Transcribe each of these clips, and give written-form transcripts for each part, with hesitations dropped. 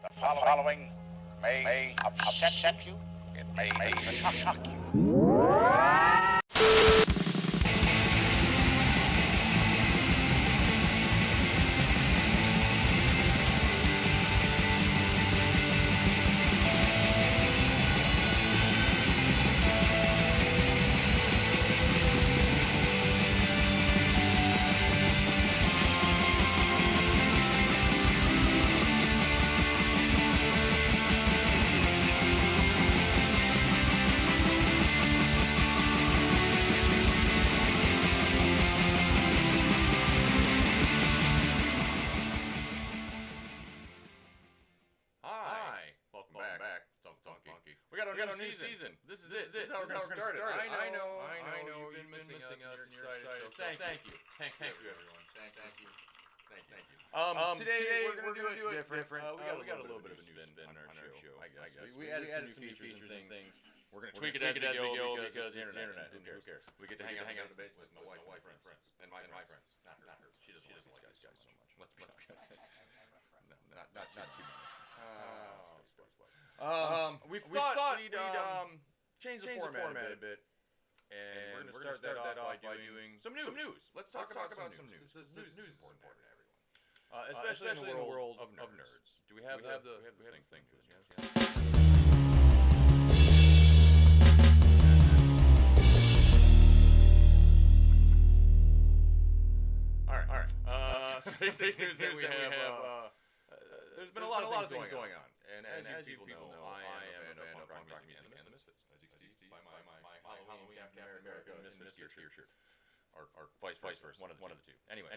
The following may upset you. It may shock you. Punky. We got a new season. This is it. This is how we're going to start it. I know. You've been missing us and you're excited. So thank you. Thank you, everyone. Thank you. Today we're going to do it different. We got a little bit of a new spin on our show, I guess. We added some new features and things. We're going to tweak it as we go because it's the internet. Who cares? We get to hang out in the basement with my wife and friends. And my friends. Not her. She doesn't like these guys so much. Let's be honest. Not too many. We thought we'd change the format a bit, and we're going to start that off by doing some news. Let's talk about some news. News is important to everyone, especially in the world of nerds. Do we have the thing for this? Yes. All right. So basic news that we have. There's been a lot of things going on. And as you people know, I am a fan of punk rock and the Misfits. As you can see by my Halloween Captain America Misfits shirt. Or vice versa. One of the two. Anyways,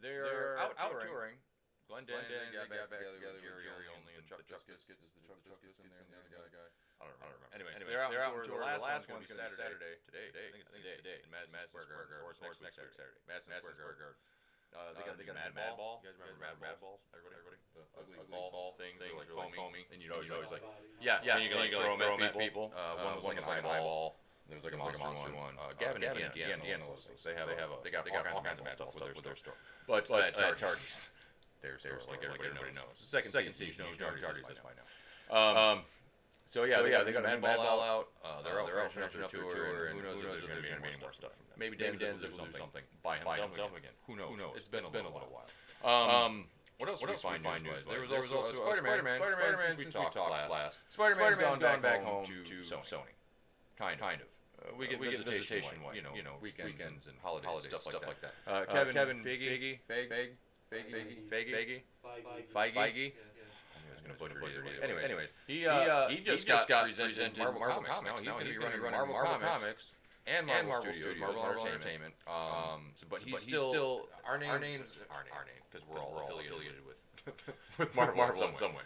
they're out touring. Glenn Danzig got back together with Jerry Only and Chuck Biscuits. Is the Chuck Biscuits in there and the other guy? I don't remember. Anyways, they're out on tour. The last one's going to be Saturday. Today. I think it's today. In Madison Square Garden. Or next week Saturday. Madison Square Garden. They got Mad Ball. You guys remember Mad Balls? Everybody? The ugly ball things that were foamy. And you'd always like, yeah. And you go throw them at people. One was like an eyeball. There was like a monster one. Gavin and Deanna listings. They got all kinds of Mad Ball stuff with their store. But Tardy's, their store, like everybody knows. Second season, you know Tardy's is by now. So they got Mad Ball out. They're out finishing up their tour, and who knows if there's going to be any more stuff from them. Maybe Danzig will do something by himself again. Who knows? It's been a little while. What else did we find news-wise? There was also Spider-Man since we talked last. Spider-Man's gone back home to Sony. Kind of. We get visitation, weekends and holidays, stuff like that. Kevin Feige. Anyways, he just got presented Marvel Comics. Now he's going to be running Marvel Comics and Marvel Studios, Marvel Entertainment. But he's still our names because we're all affiliated with Marvel in some way.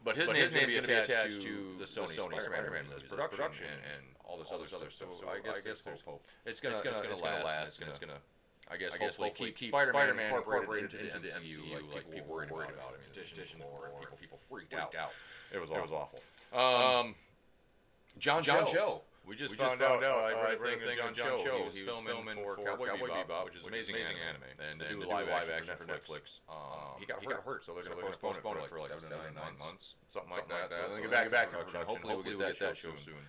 But his name's going to be attached to the Sony Spider-Man movies, production and all this other stuff. So I guess there's hope. It's going to last. It's going to. I guess hopefully keep Spider-Man incorporated into the MCU like people worried about it. Petition for people freaked out. It was awful. John Cho. We just found out. I read a thing on John Cho. He was filming for Cowboy Bebop, which is amazing anime, and do live action for Netflix. He got hurt, so they're going to postpone it for like 7 to 9 months, something like that. So they're going to get back to production. Hopefully we'll get that show soon.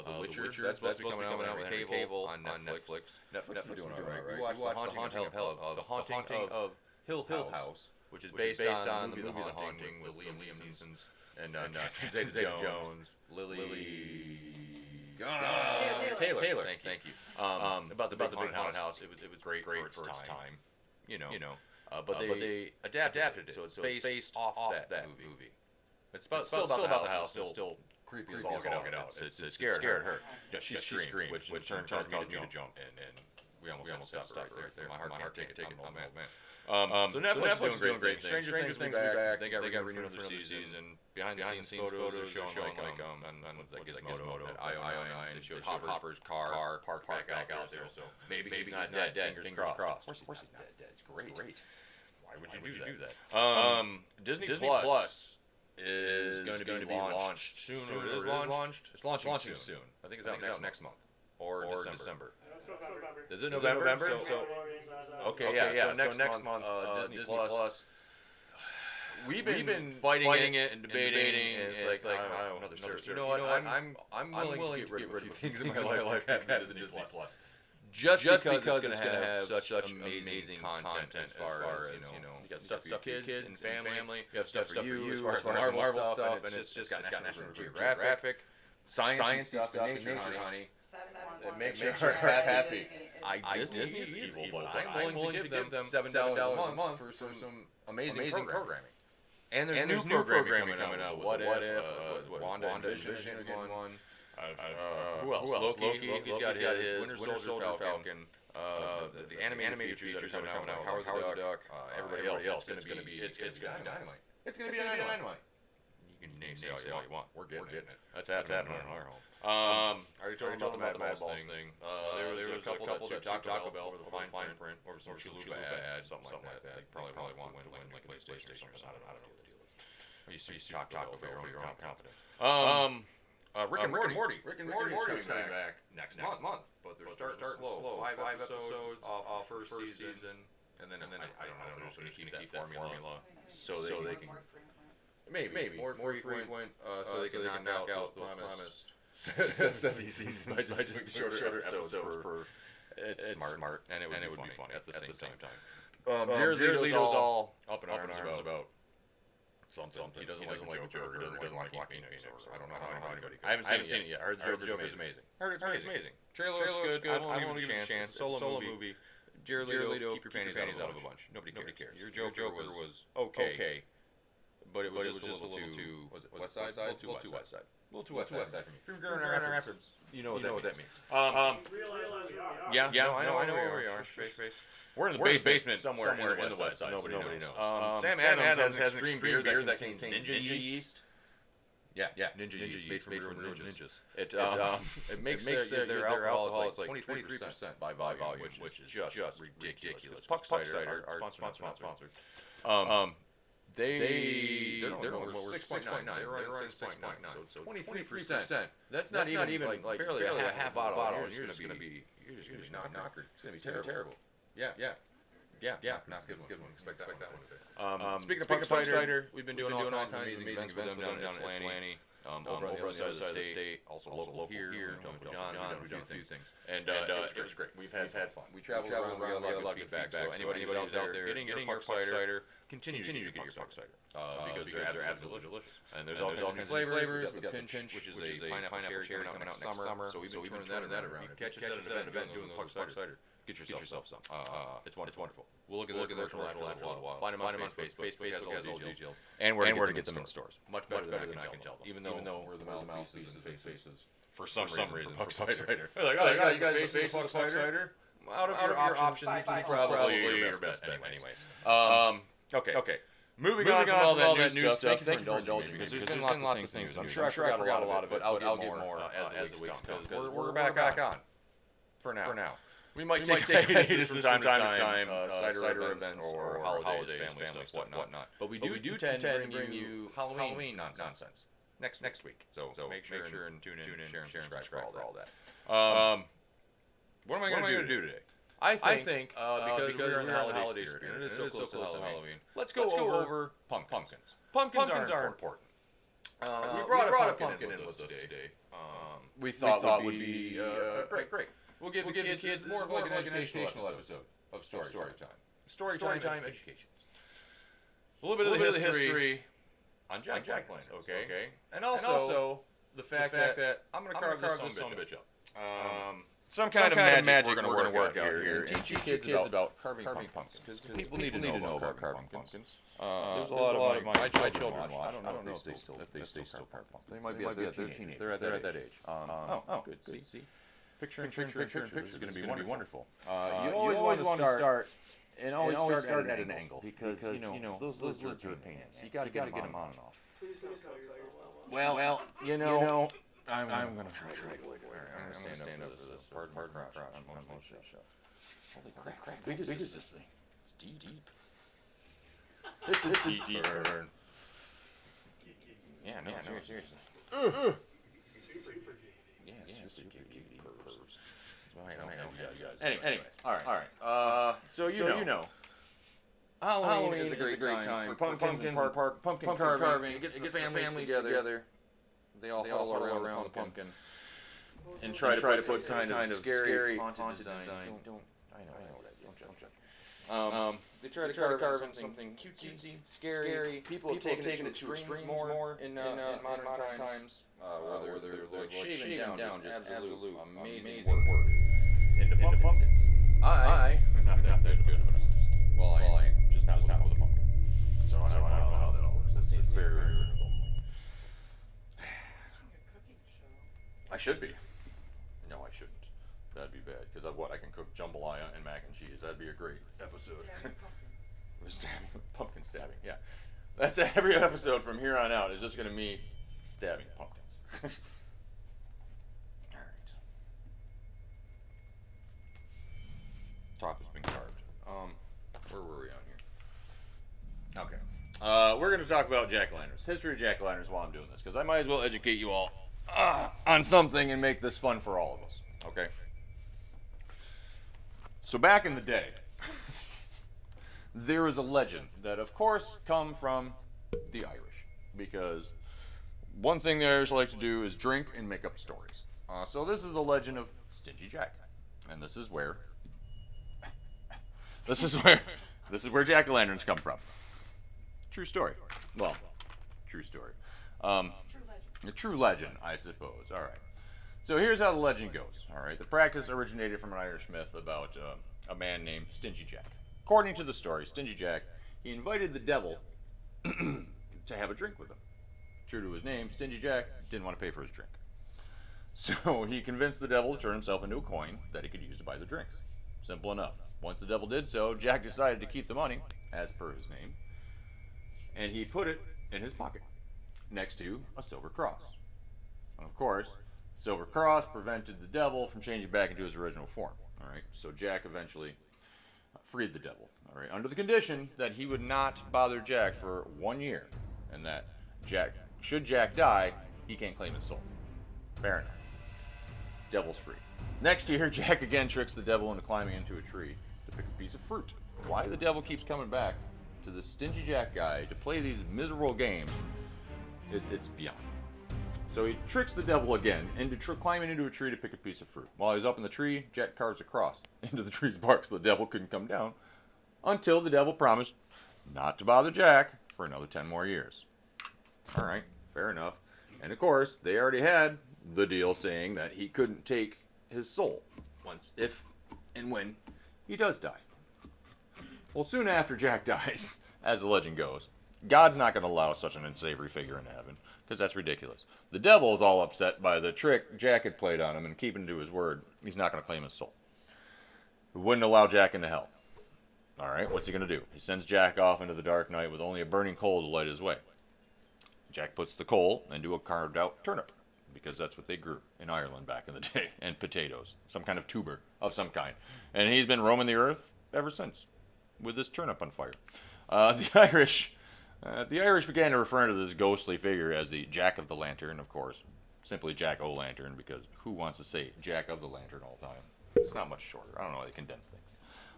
The Witcher, that's supposed to be coming out with Henry Cavill on Netflix. Netflix is doing all right. We watched The Haunting of Hill House, which is based on the movie The Haunting with Liam Neeson's and Zeta-Jones, Lily Taylor. Thank you. About the big haunted house. It was great for its time, but they adapted it, so it's based off that movie. It's still about the house, still creepy as all get out. It scared her. Yeah, she screamed, which in turn caused me to jump, and we almost stopped right there. My heart take it. Oh man. So Netflix is doing great things. Stranger Things back. They got renewed for another season. Behind the scenes photos are showing like what's that Gizmodo at IO9. They showed Hopper's car parked back out there. So maybe he's not dead. Fingers crossed. Of course he's not dead. It's great. Why would you do that? Disney Plus is going to be launched soon. It is launched. It's launching soon. I think it's out next month or December. Is it November? So okay, yeah. So next month, Disney Plus. we've been fighting it and debating, and it's like I don't know, another series. You know what? I'm willing to get rid of a few things in my life to have Disney Plus. Just because it's going to have such amazing content as far as, you got stuff for your kids and family, you have stuff for you as far as Marvel stuff, and it's got National Geographic, science stuff, and nature, honey. It makes your heart happy. Disney is evil, but I'm willing to give them $7 a month for some amazing programming. And there's new programming coming out. What If, Wanda and Vision are getting one. Who else? Loki. He's got his Winter Soldier, Falcon. The animated features are coming out. Howard the Duck. Everybody else. It's going to be dynamite. It's going to be dynamite. You can say all you want. We're getting it. That's happening in our home. I already told them about the Mad Balls thing. There was a couple that Taco Bell over the fine print, over some Chalupa ad, something like that. They probably want to win like a PlayStation or something. I don't know what the deal is. You see Taco Bell for your own competence. Rick and Morty. Rick and Morty is coming back next month, but they're starting slow. 5 episodes off first season, and then I don't know if they're going to keep that formula so they can maybe more frequent, so they can knock out those promised 7 seasons by just shorter episodes per. It's smart, and it would be funny at the same time. Jared Leto's all up in arms about something. He doesn't like the Joker. He doesn't like Joaquin Phoenix. I don't know how anybody. I haven't seen it yet. I heard the Joker's amazing. Heard it's amazing. Trailer looks good. I won't give it a chance. It's a solo movie. Jared Leto, keep your panties out of a bunch. Nobody cares. Your Joker was okay, but it was just a little too. Was it West Side? A little too West Side. A little too West Side for me. If you're from Grand Rapids, you know what that means. Yeah, I know where we are. We're in the basement somewhere in the West Side. Nobody knows. Sam Adams has an extreme beer that contains ninja yeast. Yeah, ninja yeast made from real ninjas. It makes their alcohol like 23% by volume, which is just ridiculous. Puck Cider, our sponsored. They're 6.9. They're running 6.9. So 23%. That's not even like barely a half bottle. And you're just gonna be knockered. It's gonna be terrible. Yeah. Not good one. Expect that one. Speaking of Puck Cider, we've been doing all kinds of amazing events with them down in Ypsilanti. Over on the other side of the state, also local here, Uncle John, we've done a few things. And it was great. We've had fun. We traveled around, we got a lot of feedback. So anybody who's out there getting your Puck Cider, continue to get your Puck Cider. Because they're absolutely delicious. And there's all kinds of flavors. We've got the Pinch, which is a pineapple cherry coming out next summer. So we've been turning that around. Catch us at an event doing the Puck Cider. Get yourself some. It's wonderful. We'll look at their commercial after a while. Find them on Facebook. Facebook has all the details. And where to get them in stores. Much better than I can tell them. Even though we're the mouthpieces and faces for some reason for Puck Cider. They're like, oh, you guys face Puck Cider? Out of your options, this is probably your best bet anyways. Okay. Moving on from all that new stuff, thank you for indulging me, because there's been lots of things. I'm sure I forgot a lot of it, but I'll get more as the weeks come, because we're back on for now. We might take hiatus from time to time, cider events or holidays, family stuff, whatnot. But we do tend to bring you Halloween nonsense next week. So make sure and tune in, share and subscribe for all that. What am I going to do today? I think because we're in the holiday spirit, and it is so close to Halloween, let's go over pumpkins. Pumpkins are important. We brought a pumpkin in with us today. We thought would be great. We'll give the kids more of like an educational episode of Storytime. Storytime educations. A little bit of the history on Jack Planet, okay? And also the fact that I'm going to carve this son bitch up. Some kind of magic we're going to work out here and teach kids about carving pumpkins. Because people need to know about carving pumpkins. There's a lot of my children watch. I don't know if they still carve pumpkins. They might be at 13. They're at that age. Good. See? Picture is going to be wonderful. You always want to start and always start at an angle because you know those lizards are pains. You got to get them on and off. Well, I'm going to try. I'm going to stand up for this. Pardon my crouch. I'm most shut. Holy crap! How big is this thing? It's deep. It's a deep burn. Yeah, seriously. Super deep pervs. Anyway, all right. So you know, Halloween is a great time for pumpkins and pumpkin carving. It gets the families together. They all huddle around the pumpkin and try to put some kind of scary haunted design. I know that. Don't judge. They try to carve something cutesy, scary. People have taken it to extremes more in modern times, where they're like shaving down just absolute amazing work into pumpkins. I'm not that good of an artist. Well, I am just not with a pumpkin. So I don't know how that all works. That seems very difficult to me. I should be. No, I shouldn't. That'd be bad, because I can cook jambalaya and mac and cheese. That'd be a great episode. Pumpkin stabbing, yeah. That's every episode from here on out is just going to me stabbing pumpkins. All right. Top has been carved. Where were we on here? Okay. We're going to talk about jack-o'-lanterns. History of jack-o'-lanterns while I'm doing this, because I might as well educate you all on something and make this fun for all of us. Okay? So back in the day, there is a legend that, of course, come from the Irish, because one thing the Irish like to do is drink and make up stories. So this is the legend of Stingy Jack, and this is where jack-o'-lanterns come from. True story. Well, true story. A true legend, I suppose. All right. So here's how the legend goes. All right. The practice originated from an Irish myth about a man named Stingy Jack. According to the story, Stingy Jack, he invited the devil to have a drink with him. True to his name, Stingy Jack didn't want to pay for his drink. So he convinced the devil to turn himself into a coin that he could use to buy the drinks. Simple enough. Once the devil did so, Jack decided to keep the money, as per his name, and he put it in his pocket, next to a silver cross. And of course, the silver cross prevented the devil from changing back into his original form. All right, so Jack eventually freed the devil. All right, under the condition that he would not bother Jack for 1 year, and that should Jack die, he can't claim his soul. Fair enough. Devil's free. Next year, Jack again tricks the devil into climbing into a tree to pick a piece of fruit. Why the devil keeps coming back to the Stingy Jack guy to play these miserable games, it's beyond. So he tricks the devil again into climbing into a tree to pick a piece of fruit. While he's up in the tree, Jack carves a cross into the tree's bark so the devil couldn't come down, until the devil promised not to bother Jack for another 10 more years. All right, fair enough. And of course, they already had the deal saying that he couldn't take his soul once, if and when he does die. Well, soon after Jack dies, as the legend goes, God's not going to allow such an unsavory figure into heaven, because that's ridiculous. The devil is all upset by the trick Jack had played on him, and keeping to his word, he's not going to claim his soul. He wouldn't allow Jack into hell. All right, what's he going to do? He sends Jack off into the dark night with only a burning coal to light his way. Jack puts the coal into a carved-out turnip, because that's what they grew in Ireland back in the day, and potatoes, some kind of tuber of some kind. And he's been roaming the earth ever since, with this turnip on fire. The Irish began to refer to this ghostly figure as the Jack of the Lantern, of course, simply Jack-o'-lantern, because who wants to say Jack of the Lantern all the time? It's not much shorter. I don't know how they condense things.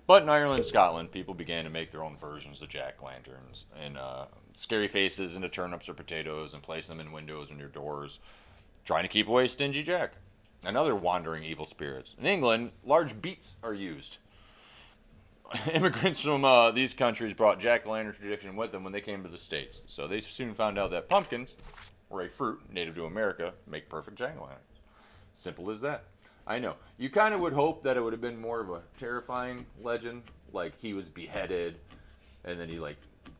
But in Ireland and Scotland, people began to make their own versions of jack-lanterns, and scary faces into turnips or potatoes, and place them in windows and near doors, trying to keep away Stingy Jack and other wandering evil spirits. In England, large beets are used. Immigrants from these countries brought jack-o'-lantern tradition with them when they came to the States. So they soon found out that pumpkins, or a fruit native to America, make perfect jack-o'-lanterns. Simple as that. I know. You kind of would hope that it would have been more of a terrifying legend, like he was beheaded, and then he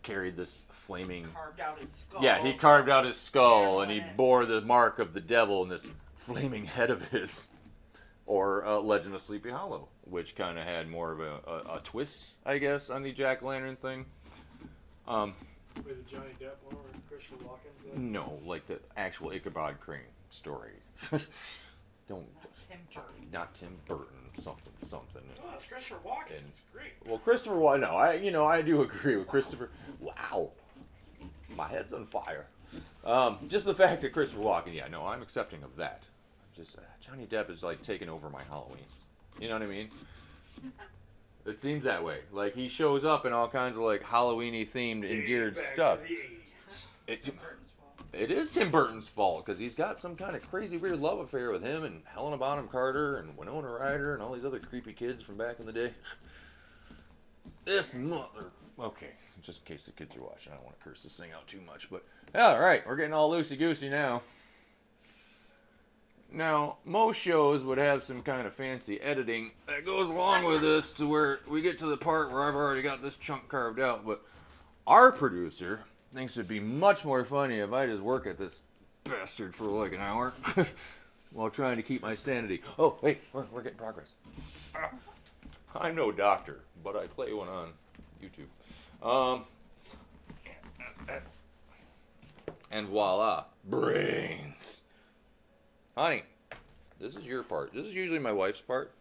carried this flaming... Carved out his skull. Yeah, he carved out his skull, and he bore the mark of the devil in this flaming head of his. Or Legend of Sleepy Hollow, which kind of had more of a twist, I guess, on the jack-o'-lantern thing. With the Johnny Depp one or Christian Walken's? No, like the actual Ichabod Crane story. Not Tim Burton. Something. Oh, it's Christopher Walken. It's great. Well, Christopher Walken. No, I do agree with Christopher. Wow, my head's on fire. Just the fact that Christopher Walken. Yeah, no, I'm accepting of that. Just Johnny Depp is taking over my Halloweens. You know what I mean? It seems that way. Like, he shows up in all kinds of, like, Halloween-y themed and geared stuff. It is Tim Burton's fault, because he's got some kind of crazy, weird love affair with him and Helena Bonham Carter and Winona Ryder and all these other creepy kids from back in the day. This mother... Okay, just in case the kids are watching, I don't want to curse this thing out too much, but... Yeah, alright, we're getting all loosey-goosey now. Now, most shows would have some kind of fancy editing that goes along with this to where we get to the part where I've already got this chunk carved out, but our producer thinks it'd be much more funny if I just work at this bastard for like an hour while trying to keep my sanity. Oh, wait, we're getting progress. I'm no doctor, but I play one on YouTube. And voila, brains. Honey, this is your part. This is usually my wife's part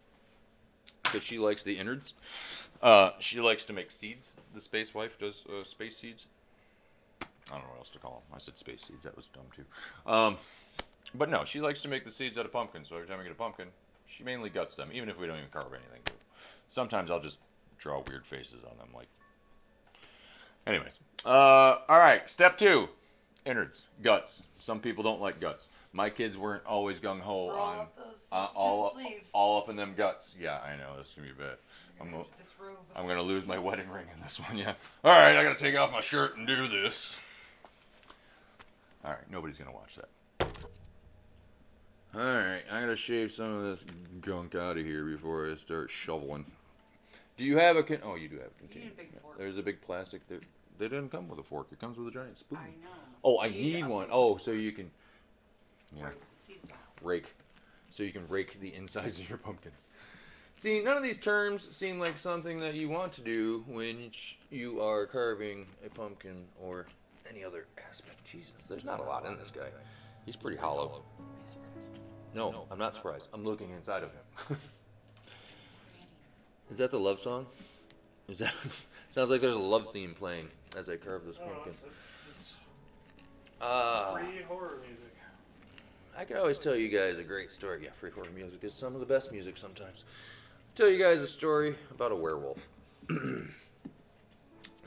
because she likes the innards. She likes to make seeds. The space wife does space seeds. I don't know what else to call them. I said space seeds. That was dumb too. But no, she likes to make the seeds out of pumpkins. So every time I get a pumpkin, she mainly guts them, even if we don't even carve anything. Sometimes I'll just draw weird faces on them. Like, anyways. All right, step 2. Innards, guts. Some people don't like guts. My kids weren't always gung ho on all up in them guts. Yeah, I know this is gonna be bad. I'm gonna lose my wedding ring in this one. Yeah. All right, I gotta take off my shirt and do this. All right, nobody's gonna watch that. All right, I gotta shave some of this gunk out of here before I start shoveling. Do you have a Oh, you do have a container. There's a big plastic there. They didn't come with a fork. It comes with a giant spoon. I know. Oh, I need one. Oh, so you can rake. So you can rake the insides of your pumpkins. See, none of these terms seem like something that you want to do when you are carving a pumpkin or any other aspect. Jesus, there's not a lot in this guy. He's pretty hollow. No, I'm not surprised. I'm looking inside of him. Is that the love song? Is that... Sounds like there's a love theme playing as I carve this pumpkin. It's free horror music. I could always tell you guys a great story. Yeah, free horror music is some of the best music sometimes. Tell you guys a story about a werewolf. And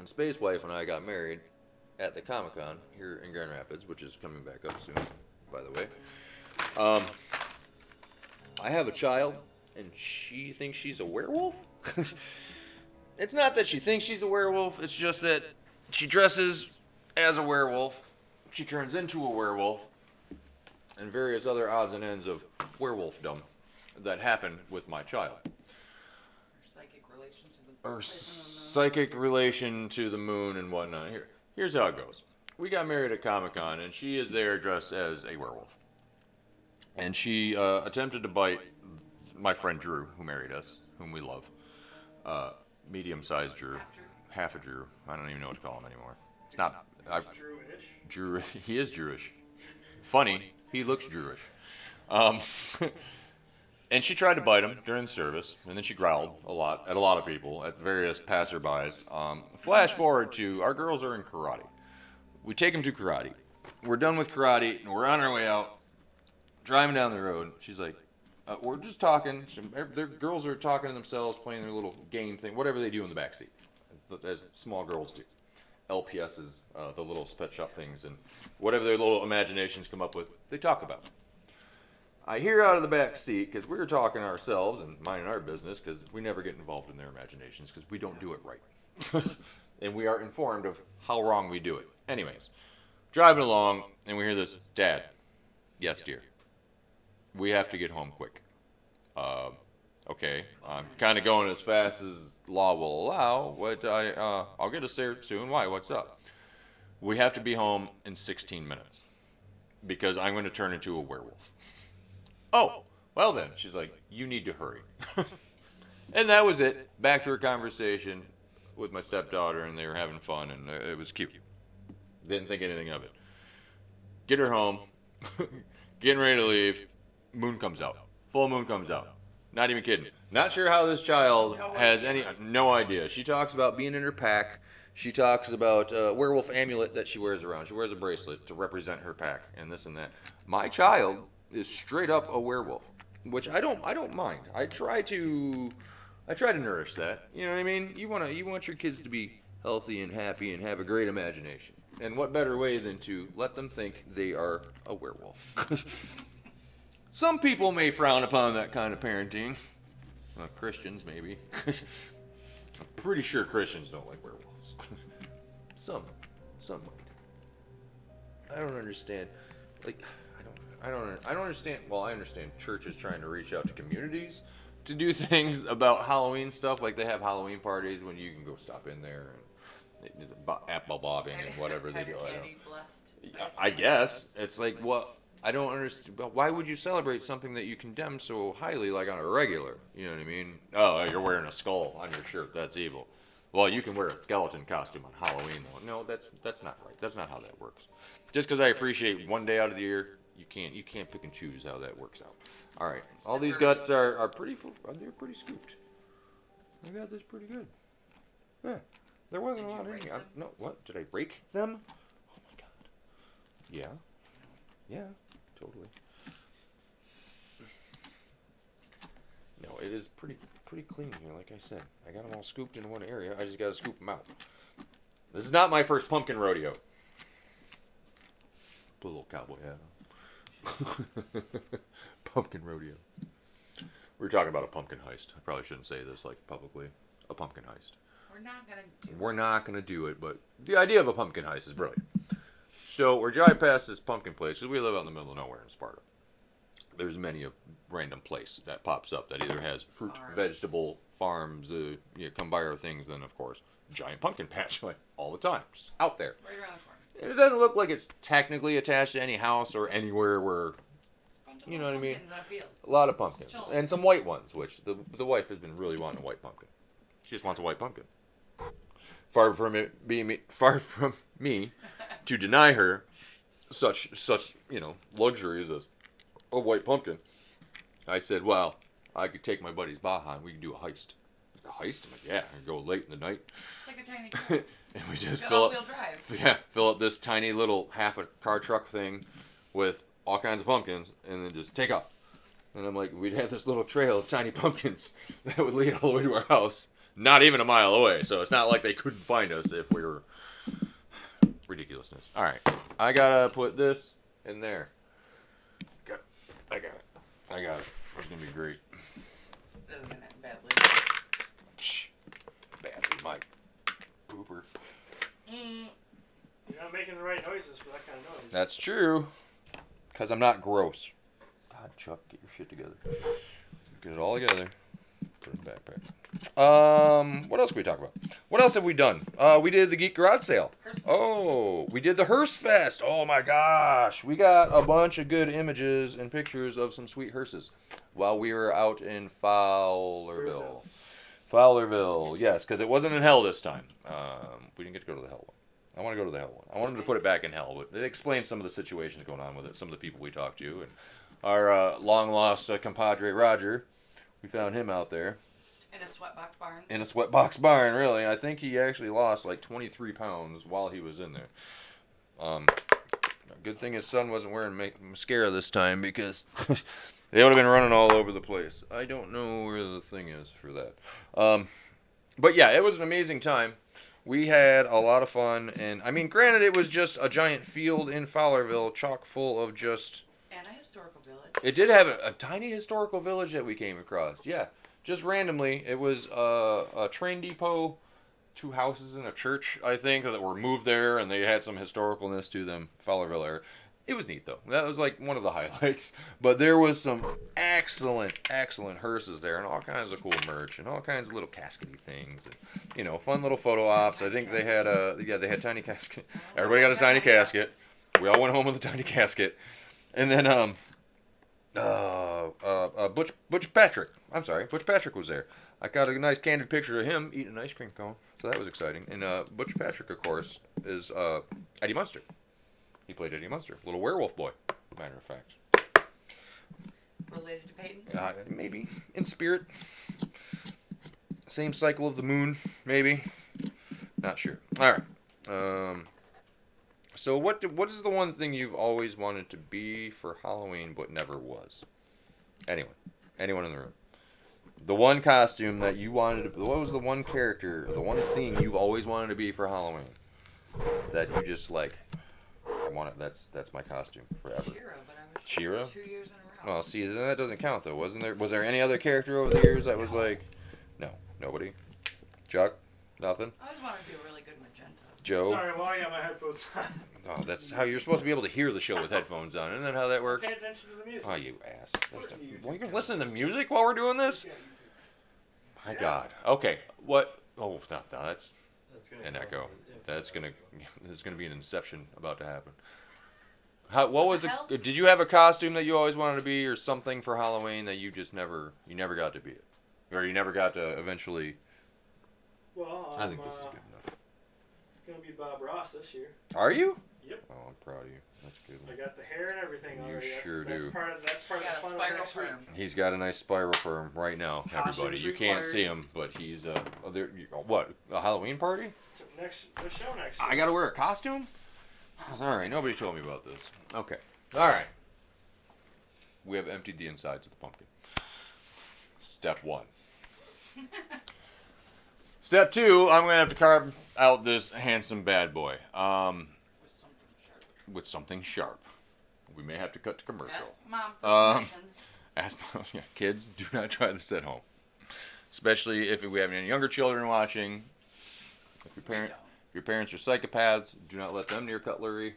Space Wife and I got married at the Comic-Con here in Grand Rapids, which is coming back up soon, by the way. I have a child, and she thinks she's a werewolf? It's not that she thinks she's a werewolf, it's just that she dresses as a werewolf, she turns into a werewolf, and various other odds and ends of werewolfdom that happen with my child. Or psychic relation to the moon and whatnot. Here's how it goes. We got married at Comic-Con, and she is there dressed as a werewolf. And she attempted to bite my friend Drew, who married us, whom we love. Medium-sized Drew. Half a Drew. I don't even know what to call him anymore. It's not... Jewish? Drew. He is Jewish. Funny, he looks Jewish. And she tried to bite him during the service, and then she growled a lot at a lot of people, at various passerbys. Flash forward to, our girls are in karate. We take them to karate. We're done with karate, and we're on our way out, driving down the road. She's like, we're just talking. Their girls are talking to themselves, playing their little game thing, whatever they do in the backseat, as small girls do. LPSs, the little pet shop things, and whatever their little imaginations come up with, they talk about. I hear out of the back seat, because we were talking ourselves and minding our business, because we never get involved in their imaginations, because we don't do it right. And we are informed of how wrong we do it. Anyways, driving along, and we hear this, Dad, yes, dear, we have to get home quick. Okay, I'm kind of going as fast as law will allow, but I'll get us there soon. Why? What's up? We have to be home in 16 minutes, because I'm going to turn into a werewolf. Oh, well then, she's like, you need to hurry. And that was it. Back to her conversation with my stepdaughter, and they were having fun, and it was cute. Didn't think anything of it. Get her home, getting ready to leave, moon comes out. Full moon comes out. Not even kidding. Not sure how this child has no idea. She talks about being in her pack. She talks about a werewolf amulet that she wears around. She wears a bracelet to represent her pack, and this and that. My child is straight up a werewolf, which I don't mind. I try to I try to nourish that. You know what I mean? You want your kids to be healthy and happy and have a great imagination. And what better way than to let them think they are a werewolf? Some people may frown upon that kind of parenting. Christians, maybe. I'm pretty sure Christians don't like werewolves. Some might. I don't understand. Like, I don't understand. Well, I understand churches trying to reach out to communities to do things about Halloween stuff. Like they have Halloween parties when you can go stop in there and apple bobbing and whatever they do. I guess it's like, what? I don't understand. But why would you celebrate something that you condemn so highly, like on a regular? You know what I mean? Oh, you're wearing a skull on your shirt. That's evil. Well, you can wear a skeleton costume on Halloween, though. No, that's not right. That's not how that works. Just because I appreciate one day out of the year, you can't pick and choose how that works out. All right, all these guts are pretty full. They're pretty scooped. I got this pretty good. Yeah, there wasn't a lot in here. No, what? Did I break them? Oh my god. Yeah, totally. No, it is pretty clean here. Like I said, I got them all scooped in one area. I just got to scoop them out. This is not my first pumpkin rodeo. Put a little cowboy hat on. Pumpkin rodeo. We were talking about a pumpkin heist. I probably shouldn't say this like publicly. A pumpkin heist. We're not gonna do it, but the idea of a pumpkin heist is brilliant. So we're driving past this pumpkin place, because we live out in the middle of nowhere in Sparta. There's many a random place that pops up that either has fruit, vegetable farms, come buy our things, then of course giant pumpkin patch like all the time, just out there. Right around the corner. And it doesn't look like it's technically attached to any house or anywhere where, you know what I mean? A lot of pumpkins and some white ones, which the wife has been really wanting a white pumpkin. She just wants a white pumpkin. Far from me to deny her such luxuries as a white pumpkin. I said, well, I could take my buddies Baja and we could do a heist. A heist? I'm like, yeah, I could go late in the night. It's like a tiny car. And we just fill up this tiny little half a car truck thing with all kinds of pumpkins and then just take off. And I'm like, we'd have this little trail of tiny pumpkins that would lead all the way to our house, not even a mile away. So it's not like they couldn't find us if we were ridiculousness. All right, I gotta put this in there. I got it. It's gonna be great. Doesn't it badly? Shh. Badly, Mike. Pooper. You're not making the right noises for that kind of noise. That's true. Because I'm not gross. God, Chuck, get your shit together. Get it all together. Put it in the backpack. What else can we talk about? What else have we done? We did the Geek Garage Sale. Oh, we did the Hearst Fest. Oh my gosh. We got a bunch of good images and pictures of some sweet hearses while we were out in Fowlerville. Fowlerville, yes, because it wasn't in hell this time. We didn't get to go to the hell one. I want to go to the hell one. I wanted to put it back in hell, but they explained some of the situations going on with it, some of the people we talked to, and our long-lost compadre Roger. We found him out there. In a sweatbox barn. In a sweatbox barn, really. I think he actually lost like 23 pounds while he was in there. Good thing his son wasn't wearing mascara this time because they would have been running all over the place. I don't know where the thing is for that. But yeah, it was an amazing time. We had a lot of fun, and I mean, granted, it was just a giant field in Fowlerville, chock full of just... And a historical village. It did have a tiny historical village that we came across, yeah. Just randomly, it was a train depot, 2 houses and a church, I think, that were moved there, and they had some historicalness to them, Fowlerville area. It was neat, though. That was, like, one of the highlights. But there was some excellent hearses there, and all kinds of cool merch, and all kinds of little caskety things, and, fun little photo ops. I think they had, they had tiny casket. Everybody got a tiny casket. We all went home with a tiny casket. And then, Butch Patrick. I'm sorry, Butch Patrick was there. I got a nice candid picture of him eating an ice cream cone, so that was exciting. And Butch Patrick, of course, is Eddie Munster. He played Eddie Munster, little werewolf boy, matter of fact. Related to Peyton? Maybe, in spirit. Same cycle of the moon, maybe. Not sure. All right. So what is the one thing you've always wanted to be for Halloween but never was? Anyone in the room? The one costume that you wanted to... What was the one character, the one thing you've always wanted to be for Halloween? That you just like... I want it. That's my costume forever. Shira, but I was Shira? 2 years in a row. Well, see, then that doesn't count though. Was there any other character over the years that was like... No. Nobody? Chuck? Nothing? I always wanted to be a really good magenta. Joe? Sorry, I'm already got my headphones on. Oh, that's how you're supposed to be able to hear the show with headphones on. Isn't that how that works? Pay attention to the music. Oh, you ass. Well, you can listen to music while we're doing this? My God. Okay. What? Oh, no, that's an echo. There's gonna be an inception about to happen. What was it? Did you have a costume that you always wanted to be, or something for Halloween that you just never got to be it, or you never got to eventually? Well, I think this is good enough. Gonna be Bob Ross this year. Are you? Yep. Oh, I'm proud of you. That's good. I got the hair and everything You already. sure That's do. That's part of Got the a fun of spiral next week. perm. He's got a nice spiral perm right now, everybody. You can't see him, but he's what? A Halloween party? The show next I week. gotta wear a costume? All right, nobody told me about this. Okay. All right. We have emptied the insides of the pumpkin. Step 1. Step 2, I'm gonna have to carve out this handsome bad boy. With something sharp. We may have to cut to commercial. Ask Mom for permission. Yeah, kids, do not try this at home. Especially if we have any younger children watching. If your parents are psychopaths, do not let them near cutlery.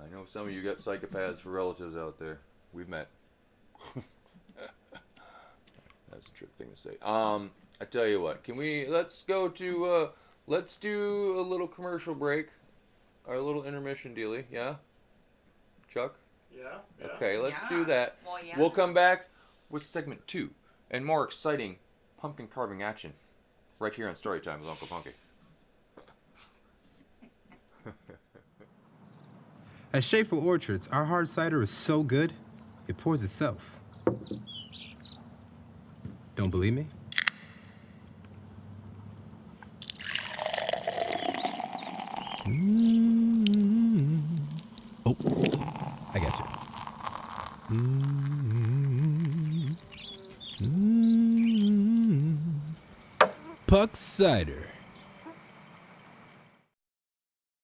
I know some of you got psychopaths for relatives out there. We've met. That's a trick thing to say. I tell you what, let's do a little commercial break. Our little intermission dealy, yeah? Chuck? Yeah. Okay, let's do Yeah. that. Well, yeah. We'll come back with segment 2 and more exciting pumpkin carving action right here on Storytime with Uncle Punky. At Schaefer Orchards, our hard cider is so good, it pours itself. Don't believe me? Oh, I got you. Puck cider.